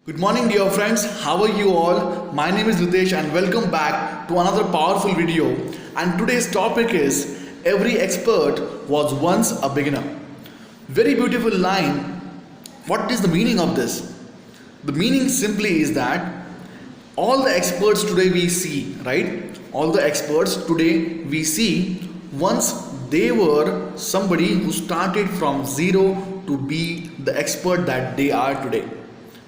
Good morning, dear friends. How are you all? My name is Ritesh, and welcome back to another powerful video. And today's topic is every expert was once a beginner. Very beautiful line. What is the meaning of this? The meaning simply is that all the experts today we see, right? All the experts today we see once they were somebody who started from zero to be the expert that they are today,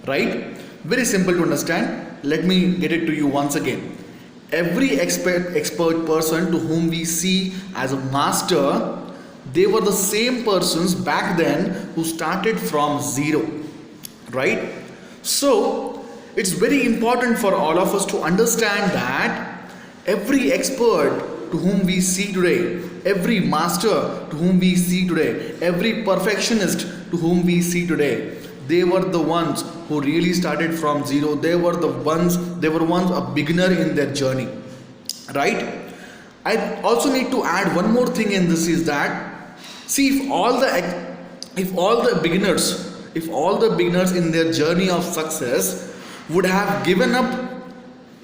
right? Very simple to understand. Let me get it to you once again. Every expert person to whom we see as a master, they were the same persons back then who started from zero, right? So it's very important for all of us to understand that every expert to whom we see today, every master to whom we see today, every perfectionist to whom we see today, they were the ones who really started from zero. They were once a beginner in their journey, right? I also need to add one more thing in this is that, see, if all the beginners in their journey of success would have given up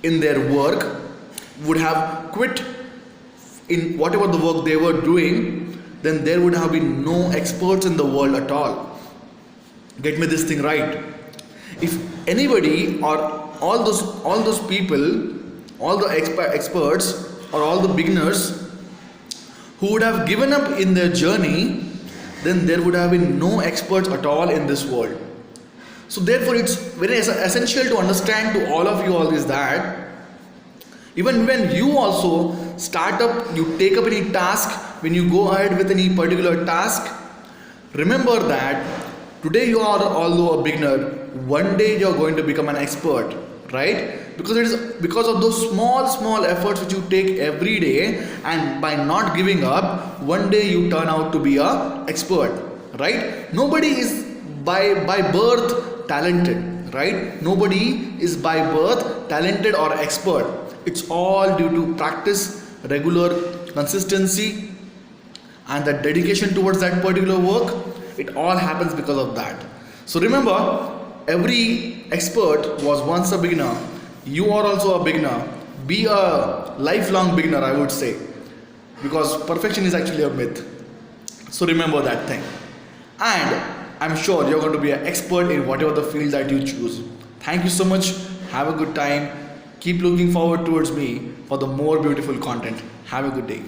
in their work, would have quit in whatever the work they were doing, then there would have been no experts in the world at all. Get me this thing right. If anybody or all those people, all the experts or all the beginners who would have given up in their journey, then there would have been no experts at all in this world. So therefore it's very essential to understand to all of you all is that even when you also start up, you take up any task, when you go ahead with any particular task, remember that today you are although a beginner, one day you are going to become an expert, right? Because it is because of those small efforts which you take every day, and by not giving up, one day you turn out to be a expert, right? Nobody is by birth talented, right? Nobody is by birth talented or expert. It's all due to practice, regular consistency, and the dedication towards that particular work. It all happens because of that. So remember, every expert was once a beginner. You are also a beginner. Be a lifelong beginner, I would say, because perfection is actually a myth. So remember that thing. And I'm sure you're going to be an expert in whatever the field that you choose. Thank you so much. Have a good time. Keep looking forward towards me for the more beautiful content. Have a good day.